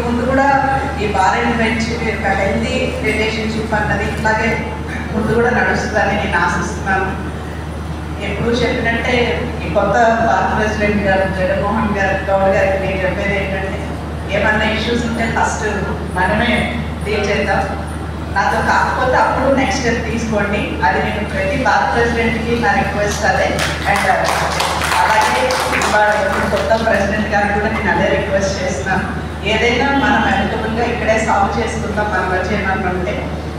ముందు కూడా ఈ బార్ అండ్ ఫ్రెండ్షిప్ యొక్క హెల్తీ రిలేషన్షిప్ అన్నది ఇట్లాగే ముందు కూడా నడుస్తుందని నేను ఆశిస్తున్నాను. ఎప్పుడు చెప్పినట్టే ఈ కొత్త బార్ ప్రెసిడెంట్ గారు జగన్మోహన్ గౌడ్ గారికి నేను చెప్పేది ఏంటంటే, ఏమన్నా ఇష్యూస్ ఉంటే ఫస్ట్ మనమే డీల్ చేద్దాం, నాతో కాకపోతే అప్పుడు నెక్స్ట్ స్టెప్ తీసుకోండి. అది నేను ప్రతి బార్ ప్రెసిడెంట్కి నా రిక్వెస్ట్ అదే. అండ్ అలాగే కొత్త ప్రెసిడెంట్ గారికి కూడా నేను అదే రిక్వెస్ట్ చేస్తున్నాను. ఏదైనా మనం అమెరికబుల్గా ఇక్కడే సాల్వ్ చేసుకుందాం మన మధ్య ఏమన్నా ఉంటే.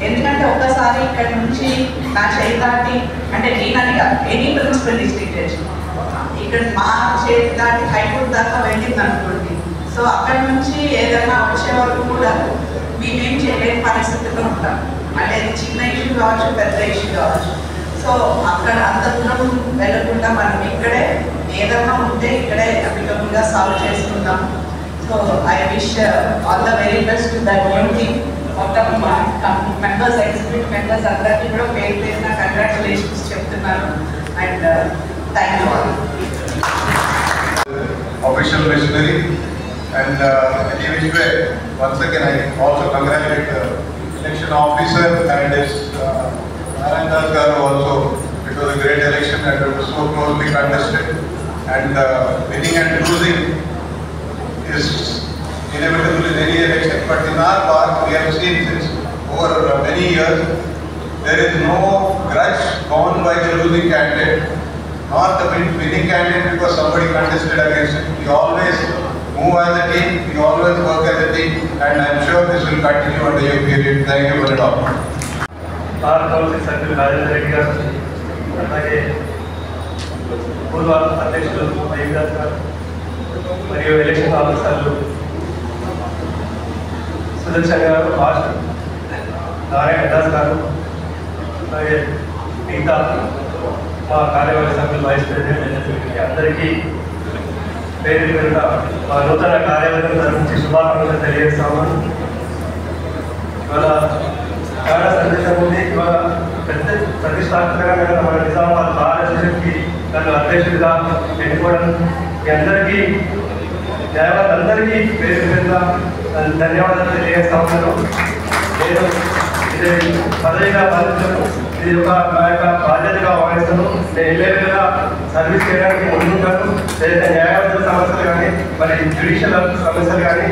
ఎందుకంటే ఒక్కసారి ఇక్కడ నుంచి నా చేతి దాటి, అంటే నేనని కాదు, ఎనీ ప్రిన్సిపల్ డిస్ట్రిక్ట్ జడ్జి ఇక్కడ మా చేతి దాటి హైకోర్టు దాకా వెళ్ళింది అనుకోండి. సో అక్కడ నుంచి ఏదైనా వచ్చే వరకు కూడా మేమేం చేయలేని పరిస్థితుల్లో ఉంటాం. అంటే అది చిన్న ఇష్యూ కావచ్చు, పెద్ద ఇష్యూ కావచ్చు. సో అక్కడ అంత దూరం వెళ్ళకుండా మనం ఇక్కడే ఏదైనా ఉంటే ఇక్కడే అమెరికబుల్గా సాల్వ్ చేసుకుందాం. So I wish all the very best that new thing. మొత్తం మెంబర్స్, ఎగ్జిక్యూటివ్ మెంబర్స్ అందరికీ కూడా పేరు పేరున కంగ్రాచులేషన్స్ చెప్తున్నాను. And thank you all. Official missionary and any which way, once again I also congratulate the election officer and his Narayan Garu also. It was a great election and it was so closely contested, and winning and losing is inevitable in any election. But in our bar we have seen since over many years there is no grudge borne by the losing candidate nor the winning candidate because somebody contested against it. We always move as a team, we always work as a team, and I am sure this will continue under your period. Thank you for it all. Bar council సభ్యులు రాజేంద్ర రెడ్డి గారు, అలాగే పూర్వ అధ్యక్షులు దేవిదాస్ గారు మరియు election ఆఫీసర్లు సుదర్శన్ గారు, నారాయణ దాస్ గారు, అలాగే మిగతా మా కార్యవర్గ సభ్యులు, వైస్ ప్రెసిడెంట్ అందరికీ పేరు పేరున మా నూతన కార్యవర్గం తరఫు శుభాకాంక్షలు తెలియజేస్తాము. ఇవాళ చాలా సందేశం ఉంది. ఇవాళ పెద్ద ప్రతిష్టాత్మకంగా మన నిజామాబాద్ బార్ అసోసియేషన్కి నన్ను అధ్యక్షుడిగా ఎన్నుకోవడం మీ అందరికీ, న్యాయవాదులందరికీ పేరు పేరున ధన్యవాదాలు తెలియజేస్తా ఉన్నాను. నేను ఇది పదవిగా భావించను, ఇది నా యొక్క బాధ్యతగా భావిస్తాను. నేను ఎల్లవేళలా సర్వీస్ చేయడానికి ముందుంటాను. ఏదైతే న్యాయవాదుల సమస్యలు కానీ, మరి జ్యుడిషియల్ సమస్యలు కానీ